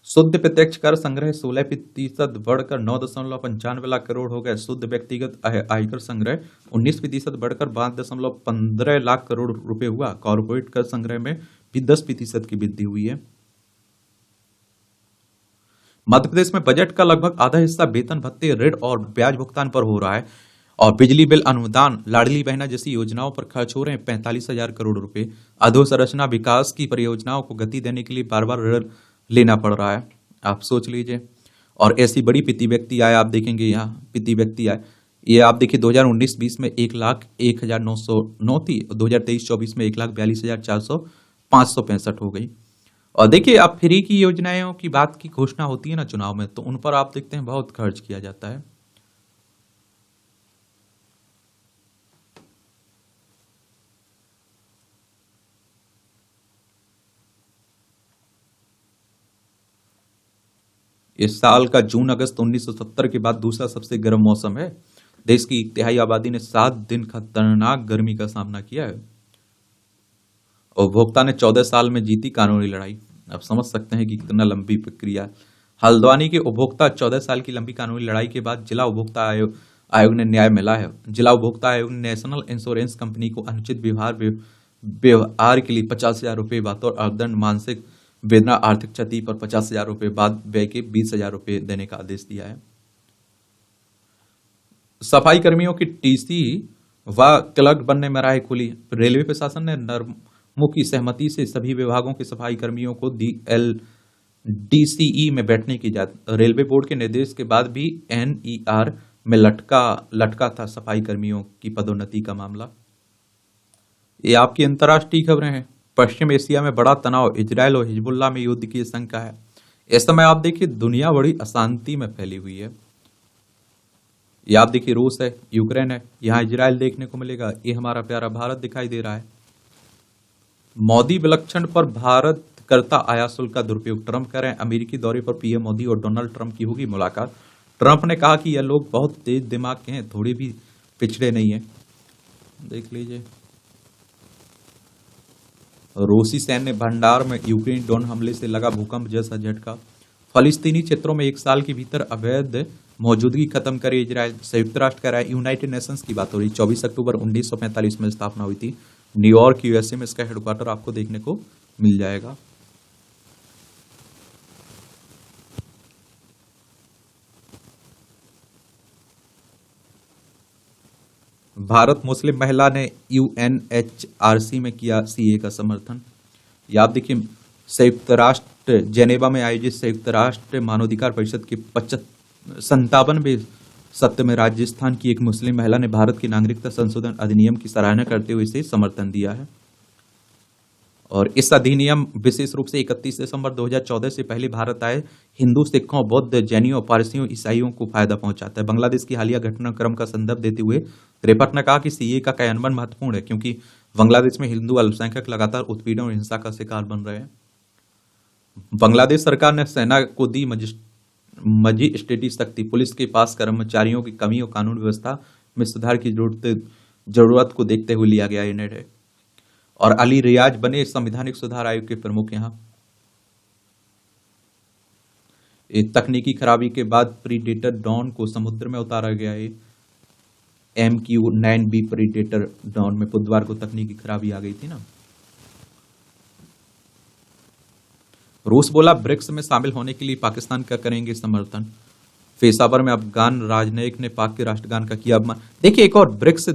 शुद्ध प्रत्यक्ष कर संग्रह 16% बढ़कर 9.95 लाख करोड़ हो गए। शुद्ध व्यक्तिगत आयकर संग्रह 19% बढ़कर 5.15 लाख करोड़ रुपए हुआ। कॉर्पोरेट कर संग्रह में भी 10% की वृद्धि हुई है। मध्य प्रदेश में बजट का लगभग आधा हिस्सा वेतन भत्ते, ऋण और ब्याज भुगतान पर हो रहा है और बिजली बिल अनुदान, लाडली बहना जैसी योजनाओं पर खर्च हो रहे हैं 45,000 करोड़ रुपए। अधोसंरचना विकास की परियोजनाओं को गति देने के लिए बार बार ऋण लेना पड़ रहा है। आप सोच लीजिए। और ऐसी बड़ी पिति व्यक्ति आए, आप देखेंगे यहाँ पिति व्यक्ति आए, ये आप देखिए 2019-20 में 1,01,909 थी, 2023-24 में 1,42,565 हो गई। और देखिए, आप फ्री की योजनाओं की बात की घोषणा होती है ना चुनाव में, तो उन पर आप देखते हैं बहुत खर्च किया जाता है। इस साल का जून अगस्त 1970 के बाद दूसरा सबसे गर्म मौसम है। देश की 1/3 आबादी ने 7 दिन खतरनाक गर्मी का सामना किया है। उपभोक्ता ने 14 साल में जीती कानूनी लड़ाई। आप समझ सकते हैं कि कितना लंबी प्रक्रिया। हल्द्वानी के उपभोक्ता 14 साल की लंबी कानूनी लड़ाई के बाद जिला उपभोक्ता आयोग ने न्याय मिला है। जिला उपभोक्ता आयोग ने नेशनल इंश्योरेंस कंपनी को अनुचित व्यवहार के लिए 50,000 रुपये बतौर अर्थदंड, मानसिक वेदना, आर्थिक क्षति पर 50,000 रुपये बाद व्यय के 20,000 रुपये देने का आदेश दिया है। सफाई कर्मियों की टीसी व क्लर्क बनने में राह खुली। रेलवे प्रशासन ने नरमों की सहमति से सभी विभागों के सफाई कर्मियों को डीसीई में बैठने की इजाजत। रेलवे बोर्ड के निर्देश के बाद भी एनईआर में लटका था सफाई कर्मियों की पदोन्नति का मामला। ये आपकी अंतर्राष्ट्रीय खबरें हैं। पश्चिम एशिया में बड़ा तनाव, इजरायल और हिजबुल्लाह में युद्ध की आशंका है। इस समय आप देखिए दुनिया बड़ी अशांति में फैली हुई है। ये आप देखिए रूस है, यूक्रेन है, यहाँ इजरायल देखने को मिलेगा। ये हमारा प्यारा भारत दिखाई दे रहा है। मोदी विलक्षण पर भारत करता आयात शुल्क का दुरुपयोग। ट्रंप कह रहे हैं अमेरिकी दौरे पर पीएम मोदी और डोनाल्ड ट्रंप की होगी मुलाकात। ट्रंप ने कहा कि यह लोग बहुत तेज दिमाग के हैं, थोड़े भी पिछड़े नहीं है। देख लीजिए। रूसी सैन्य भंडार में यूक्रेन ड्रोन हमले से लगा भूकंप जैसा झटका। फलस्तीनी क्षेत्रों में 1 साल के भीतर अवैध मौजूदगी खत्म करे इजरायल। संयुक्त राष्ट्र कह रहा है, यूनाइटेड नेशंस की बात हो रही। 24 अक्टूबर 1945 में स्थापना हुई थी। न्यूयॉर्क यूएसए में इसका हेडक्वार्टर आपको देखने को मिल जाएगा। भारत मुस्लिम महिला ने यूएनएचआरसी में किया सीए का समर्थन। या आप देखिए संयुक्त राष्ट्र जेनेवा में आयोजित संयुक्त राष्ट्र मानवाधिकार परिषद के 57वें सत्र में राजस्थान की एक मुस्लिम महिला ने भारत की नागरिकता संशोधन अधिनियम की सराहना करते हुए इसे समर्थन दिया है। और इस अधिनियम विशेष रूप से 31 दिसंबर 2014 से पहले भारत आए हिंदू, सिखों, बौद्ध, जैनियों, पारसियों, ईसाइयों को फायदा पहुंचाता है। बांग्लादेश की हालिया घटनाक्रम का संदर्भ देते हुए रिपोर्ट ने कहा कि सीए का कार्यान्वयन महत्वपूर्ण है क्योंकि बांग्लादेश में हिंदू अल्पसंख्यक लगातार उत्पीड़न और हिंसा का शिकार बन रहे हैं। बांग्लादेश सरकार ने सेना को दी मजिस्ट्रेटी शक्ति। पुलिस के पास कर्मचारियों की कमी और कानून व्यवस्था में सुधार की जरूरत को देखते हुए लिया गया ये निर्णय। और अली रियाज बने संवैधानिक सुधार आयोग के प्रमुख। यहाँ तकनीकी खराबी के बाद प्रीडेटर डॉन को समुद्र में उतारा गया है। MQ-9B प्रीडेटर डॉन में बुधवार को तकनीकी खराबी आ गई थी ना। रूस बोला ब्रिक्स में शामिल होने के लिए पाकिस्तान का करेंगे समर्थन। पेशावर में अफगान राजनयिक ने पाक के राष्ट्रगान का किया अपमान। देखिए एक और ब्रिक्स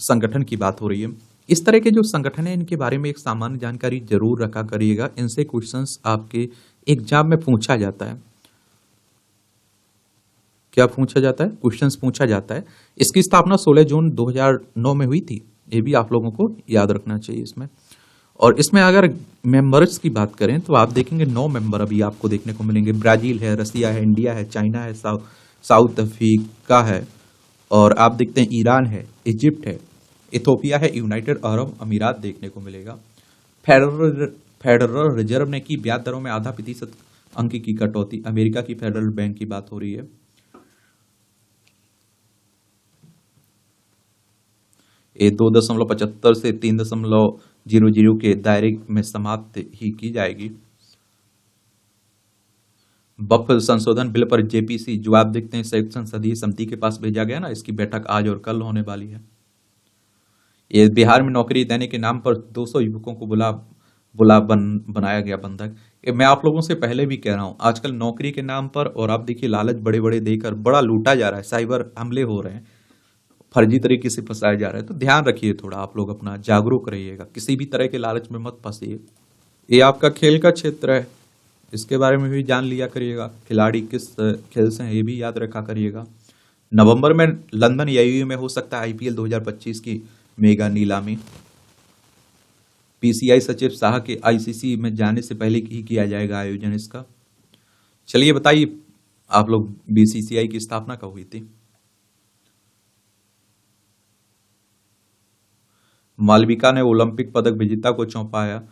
संगठन की बात हो रही है। इस तरह के जो संगठन है इनके बारे में एक सामान्य जानकारी जरूर रखा करिएगा। इनसे क्वेश्चंस आपके एग्जाम में पूछा जाता है। क्या पूछा जाता है? क्वेश्चंस पूछा जाता है। इसकी स्थापना 16 जून 2009 में हुई थी। ये भी आप लोगों को याद रखना चाहिए इसमें। और इसमें अगर मेंबर्स की बात करें तो आप देखेंगे 9 मेंबर अभी आपको देखने को मिलेंगे। ब्राजील है, रसिया है, इंडिया है, चाइना है, साउथ अफ्रीका है, और आप देखते हैं ईरान है, इजिप्ट है, इथोपिया है यूनाइटेड अरब अमीरात देखने को मिलेगा। फेडरल फेडरल रिजर्व ने की ब्याज दरों में आधा प्रतिशत अंक की कटौती। अमेरिका की फेडरल बैंक की बात हो रही है। ये 2.75 से 3.00 के दायरे में समाप्त ही की जाएगी। बफ संशोधन बिल पर जेपीसी जवाब देखते हैं, संयुक्त संसदीय समिति के पास भेजा गया ना, इसकी बैठक आज और कल होने वाली है। ये बिहार में नौकरी देने के नाम पर 200 युवकों को बनाया गया बंधक। ये मैं आप लोगों से पहले भी कह रहा हूं, आजकल नौकरी के नाम पर और आप देखिए लालच बड़े बड़े देकर बड़ा लूटा जा रहा है, साइबर हमले हो रहे हैं, फर्जी तरीके से फंसाया जा रहा है। तो ध्यान रखिए, थोड़ा आप लोग अपना जागरूक रहिएगा, किसी भी तरह के लालच में मत फंसिए। ये आपका खेल का क्षेत्र है, इसके बारे में भी जान लिया करिएगा, खिलाड़ी किस खेल से हैं ये भी याद रखा करिएगा। नवंबर में लंदन यूएई में हो सकता है आईपीएल 2025 की मेगा नीलामी। पीसीआई सचिव शाह के आईसीसी में जाने से पहले ही किया जाएगा आयोजन इसका। चलिए बताइए आप लोग, बीसीसीआई की स्थापना कब हुई थी? मालविका ने ओलंपिक पदक विजेता को सौंपाया।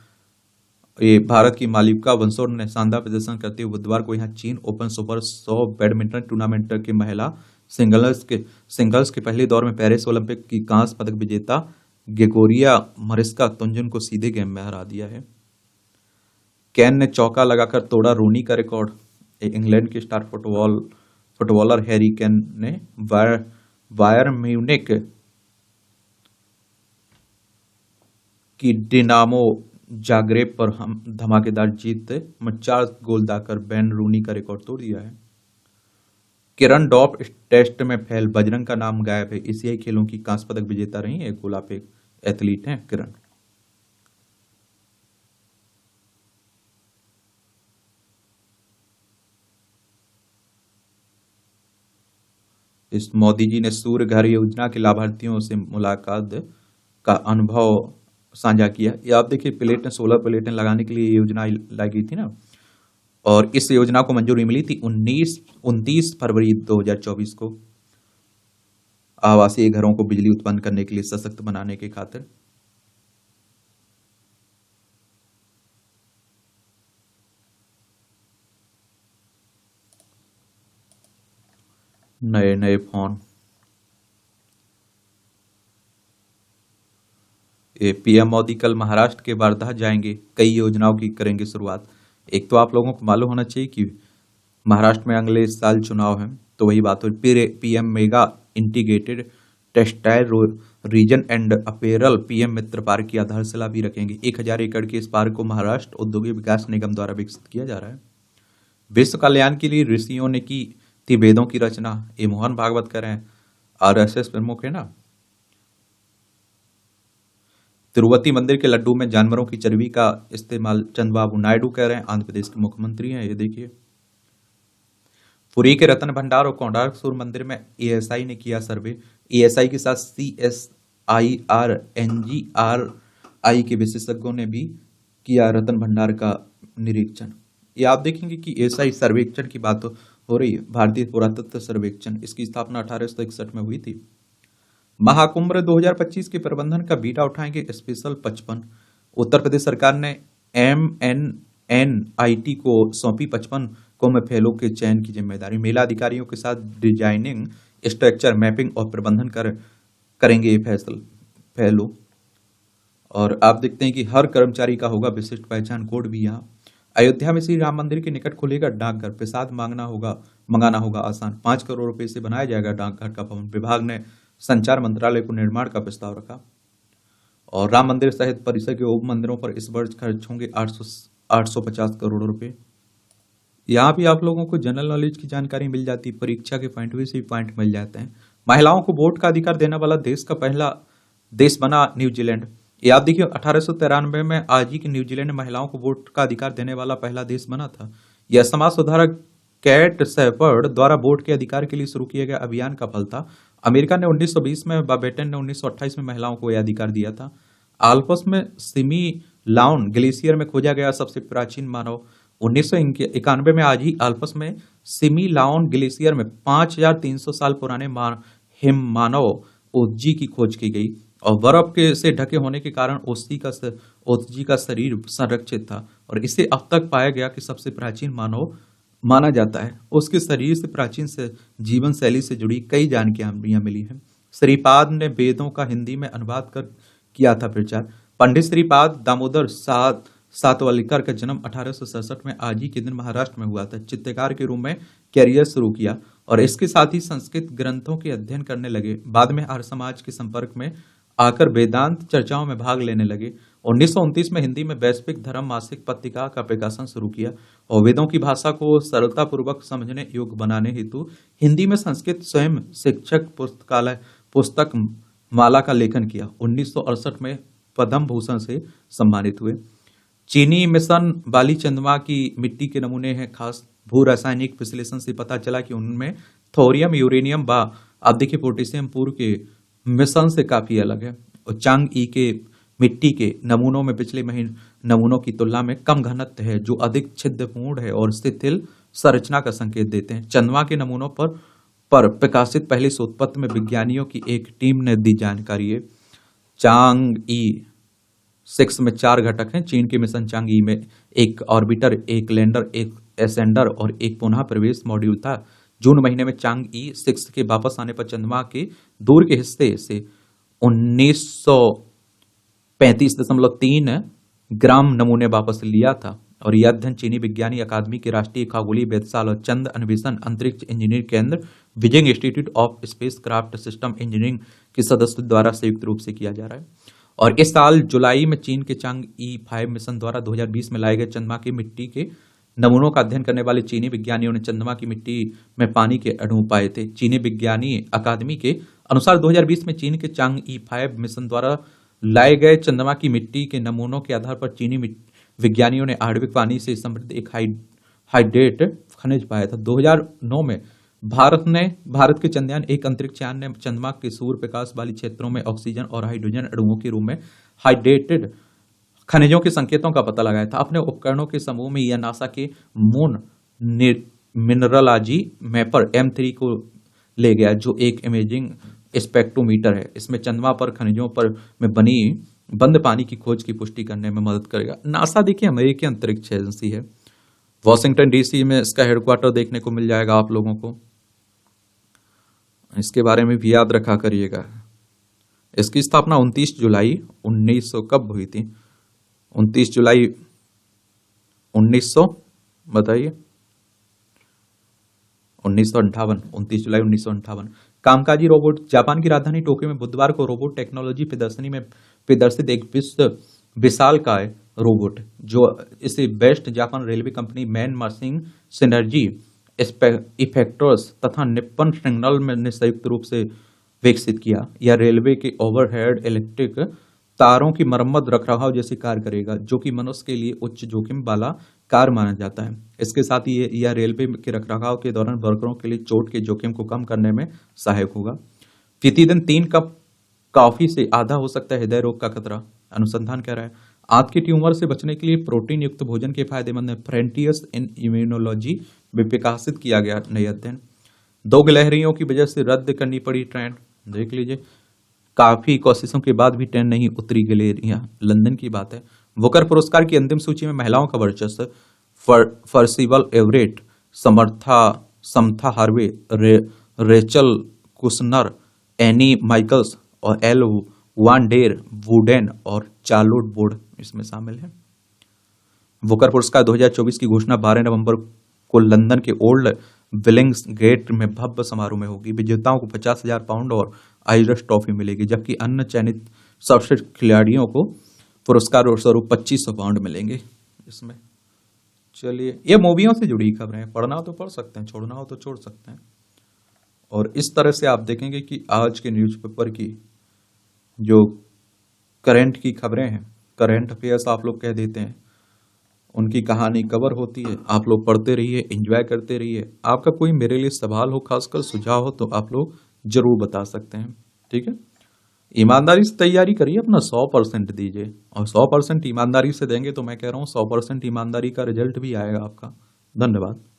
ये भारत की मालविका वंशोर ने शानदार प्रदर्शन करते हुए बुधवार को यहाँ चीन ओपन सुपर 100 बैडमिंटन टूर्नामेंट के महिला सिंगल्स के पहले दौर में पेरिस ओलंपिक की कांस्य पदक विजेता ग्रेगोरिया मरिस्का तुंजन को सीधे गेम में हरा दिया है। केन ने चौका लगाकर तोड़ा रोनी का रिकॉर्ड। इंग्लैंड के स्टार फुटबॉलर हैरी केन ने बायर्न म्यूनिख की डिनामो जाग्रेब पर धमाकेदार जीत में 4 गोल दाकर बेन रूनी का रिकॉर्ड तोड़ दिया है। किरण डॉप टेस्ट में फेल, बजरंग का नाम गायब है। एशियाई खेलों की कांस्य पदक विजेता रही है, ओलंपिक एथलीट हैं किरण। इस मोदी जी ने सूर्य घर योजना के लाभार्थियों से मुलाकात का अनुभव साझा किया। ये आप देखिए, प्लेटें, सोलर प्लेटें लगाने के लिए योजना लाई थी ना, और इस योजना को मंजूरी मिली थी 29 फरवरी 2024 को, आवासीय घरों को बिजली उत्पन्न करने के लिए सशक्त बनाने की खातिर। नए नए फोन। पीएम मोदी कल महाराष्ट्र के वर्धा जाएंगे, कई योजनाओं की करेंगे शुरुआत। एक तो आप लोगों को मालूम होना चाहिए कि महाराष्ट्र में अगले साल चुनाव है, तो वही बात हुई। PM mega integrated textile reason and apparel PM Mitra park की आधारशिला भी रखेंगे। 1000 एकड़ के इस पार्क को महाराष्ट्र औद्योगिक विकास निगम द्वारा विकसित किया जा रहा है। विश्व कल्याण के लिए ऋषियों ने की थी वेदों की रचना, ये मोहन भागवत कह रहे हैं, आरएसएस प्रमुख है ना। तिरुपति मंदिर के लड्डू में जानवरों की चर्बी का इस्तेमाल, चंद्रबाबू नायडू कह रहे हैं, आंध्र प्रदेश के मुख्यमंत्री हैं। ये देखिए, पुरी के रतन भंडार और कोणार्क मंदिर में एएसआई ने किया सर्वे। एएसआई के साथ सीएसआईआर एनजीआरआई के विशेषज्ञों ने भी किया रतन भंडार का निरीक्षण। ये आप देखेंगे कि एएसआई सर्वेक्षण की बात हो रही है, भारतीय पुरातत्व सर्वेक्षण। इसकी स्थापना 1861 में हुई थी। महाकुंभ 2025 के प्रबंधन का बीटा उठाएंगे स्पेशल 55। उत्तर प्रदेश सरकार ने MNNIT को सौंपी 55 कुंभ फेलो के चयन की जिम्मेदारी। मेला अधिकारियों के साथ डिजाइनिंग, स्ट्रक्चर, मैपिंग और प्रबंधन करेंगे ये फेलो। और आप देखते हैं कि हर कर्मचारी का होगा विशिष्ट पहचान कोड भी यहाँ। अयोध्या में श्री राम मंदिर के निकट खुलेगा डाकघर, प्रसाद मंगाना होगा आसान। 5 करोड़ रुपए से बनाया जाएगा डाकघर का भवन। विभाग ने संचार मंत्रालय को निर्माण का प्रस्ताव रखा। और राम मंदिर सहित परिसर के उप मंदिरों पर इस वर्ष खर्च होंगे 850 करोड़ रुपए। यहाँ भी आप लोगों को जनरल नॉलेज की जानकारी मिल जाती है, परीक्षा के पॉइंट से भी पॉइंट मिल जाते हैं। महिलाओं को वोट का अधिकार देने वाला देश का पहला देश बना न्यूजीलैंड। याद देखिए, 1893 में आज ही के न्यूजीलैंड महिलाओं को वोट का अधिकार देने वाला पहला देश बना था। यह समाज सुधारक कैट शेपर्ड द्वारा वोट के अधिकार के लिए शुरू किए गए अभियान का फल था। अमेरिका ने 1920 में, बाबेटन ने 1928 में महिलाओं को यह अधिकार दिया था। आल्प्स में सिमी लाउन ग्लेशियर में खोजा गया सबसे प्राचीन मानव। 1991 में आज ही आल्प्स में सिमी लाउन ग्लेशियर में 5300 साल पुराने हिम मानव ओजी की खोज की गई। और बर्फ के से ढके होने के कारण ओत्जी का शरीर संरक्षित था और इसे अब तक पाया गया कि सबसे प्राचीन मानव माना जाता है। उसके शरीर से प्राचीन से जीवन शैली से जुड़ी कई जानकारियां मिली हैं। श्रीपाद ने वेदों का हिंदी में अनुवाद कर किया था प्रचार। पंडित श्रीपाद दामोदर सातवालिकर का जन्म 1867 में आज ही के दिन महाराष्ट्र में हुआ था। चित्रकार के रूप में कैरियर शुरू किया और इसके साथ ही संस्कृत ग्रंथों के अध्ययन करने लगे। बाद में आर्य समाज के संपर्क में आकर वेदांत चर्चाओं में भाग लेने लगे। 1929 में हिंदी में वैश्विक धर्म मासिक पत्रिका का प्रकाशन शुरू किया और वेदों की भाषा को सरलता पूर्वक समझने योग्य बनाने हेतु हिंदी में संस्कृत स्वयं शिक्षक पुस्तक माला का लेखन किया। 1968 में पद्म भूषण से सम्मानित हुए। चीनी मिशन वाली चंद्रमा की मिट्टी के नमूने हैं खास। भू रासायनिक विश्लेषण से पता चला कि उनमें थोरियम, यूरेनियम व अब देखिए पोटेशियम पूर्व के मिशन से काफी अलग है। और चांग ई के मिट्टी के नमूनों में पिछले नमूनों की तुलना में कम घनत्व है, जो अधिक छिद्रपूर्ण है और शिथिल संरचना का संकेत देते हैं। चंद्रमा के नमूनों पर प्रकाशित पहले शोधपत्र में विज्ञानियों की एक टीम ने दी जानकारी है। चांग ई 6 में 4 घटक हैं। चीन के मिशन चांग ई में एक ऑर्बिटर, एक लैंडर, एक एसेंडर और एक पुनः प्रवेश मॉड्यूल था। जून महीने में चांग ई 6 के वापस आने पर चंद्रमा के दूर के हिस्से से 1935.3 ग्राम नमूने वापस लिया था और यह अध्ययन चीनी विज्ञानी अकादमी के राष्ट्रीय खगोलीय वेधशाला और चंद्र अन्वेषण अंतरिक्ष इंजीनियरिंग केंद्र Beijing institute of space craft system engineering के सदस्यों द्वारा संयुक्त रूप से किया जा रहा है। और इस साल जुलाई में चीन के चांग ई 5 मिशन द्वारा 2020 में लाए गए चंद्रमा की मिट्टी के नमूनों का अध्ययन करने वाले चीनी विज्ञानियों ने चंद्रमा की मिट्टी में पानी के अणु पाए थे। चीनी विज्ञानी अकादमी के अनुसार 2020 में चीन के चांग ई 5 मिशन द्वारा लाए गए चंद्रमा की मिट्टी के नमूनों के आधार पर चीनी विज्ञानियों ने आणविक पानी से समृद्ध एक हाइड्रेट खनिज पाया था। 2009 में भारत के चंद्रयान एक अंतरिक्ष यान ने चंद्रमा के सूर्य प्रकाश वाली क्षेत्रों में ऑक्सीजन और हाइड्रोजन अणुओं के रूप में हाइड्रेटेड खनिजों के संकेतों का पता लगाया था। अपने उपकरणों के समूह में यह नासा के मून मिनरलॉजी मैपर M3 को ले गया, जो एक इमेजिंग स्पेक्ट्रोमीटर है। इसमें चंद्रमा पर खनिजों पर में बनी बंद पानी की खोज की पुष्टि करने में मदद करेगा। नासा देखिए अमेरिकी अंतरिक्ष एजेंसी है। वॉशिंगटन DC में इसका हेडक्वार्टर देखने को मिल जाएगा आप लोगों को। इसके बारे में भी याद रखा करिएगा। इसकी स्थापना 29 जुलाई 1900 कब हुई थी? 29 जुलाई 1900 बताइए। 1958। 29 जुलाई 1958। कामकाजी रोबोट। जापान की राजधानी टोक्यो में बुधवार को रोबोट टेक्नोलॉजी प्रदर्शनी में प्रदर्शित एक विशालकाय रोबोट, जो इसे West Japan Railway Company man machine synergy effectors तथा निप्पन सिग्नल ने संयुक्त रूप से विकसित किया। यह रेलवे के ओवरहेड इलेक्ट्रिक तारों की मरम्मत रखरखाव जैसी कार्य करेगा, जो कि मनुष्य के लिए उच्च जोखिम वाला कार्य माना जाता है। इसके साथ ही यह रेलवे के रखरखाव के दौरान वर्करों के लिए चोट के जोखिम को कम करने में सहायक होगा। प्रतिदिन 3 कप कॉफी से आधा हो सकता है हृदय रोग का खतरा। अनुसंधान कह रहा है आंत के ट्यूमर से बचने के लिए प्रोटीन युक्त भोजन के फायदेमंद है। फ्रंटियर्स इन इम्यूनोलॉजी में प्रकाशित किया गया नया अध्ययन। 2 गिलहरियों की वजह से रद्द करनी पड़ी ट्रेन। देख लीजिए, काफी कोशिशों के बाद भी ट्रेन नहीं उतरी गिलहरियां। लंदन की बात है। बुकर पुरस्कार की अंतिम सूची में महिलाओं का वर्चस्व। Percival Everett, Samantha Harvey, Rachel Kushner, Anne Michaels और एल वान डेर वुडेन और चार्लोट बोर्ड इसमें शामिल है। बुकर पुरस्कार 2024 की घोषणा 12 नवंबर को लंदन के ओल्ड विलिंग्स गेट में भव्य समारोह में होगी। विजेताओं को 50,000 पाउंड और आइरिश ट्रॉफी मिलेगी, जबकि अन्य चयनित सर्वश्रेष्ठ खिलाड़ियों को पुरस्कार स्वरूप 2500 पाउंड मिलेंगे। इसमें चलिए, ये मूवियों से जुड़ी खबरें हैं। पढ़ना हो तो पढ़ सकते हैं, छोड़ना हो तो छोड़ सकते हैं। और इस तरह से आप देखेंगे कि आज के न्यूज़पेपर की जो करंट की खबरें हैं, करंट अफेयर्स आप लोग कह देते हैं, उनकी कहानी कवर होती है। आप लोग पढ़ते रहिए, एंजॉय करते रहिए। आपका कोई मेरे लिए सवाल हो, खासकर सुझाव हो, तो आप लोग जरूर बता सकते हैं। ठीक है, ईमानदारी से तैयारी करिए, अपना 100% दीजिए। और 100% ईमानदारी से देंगे तो मैं कह रहा हूँ 100% ईमानदारी का रिजल्ट भी आएगा आपका। धन्यवाद।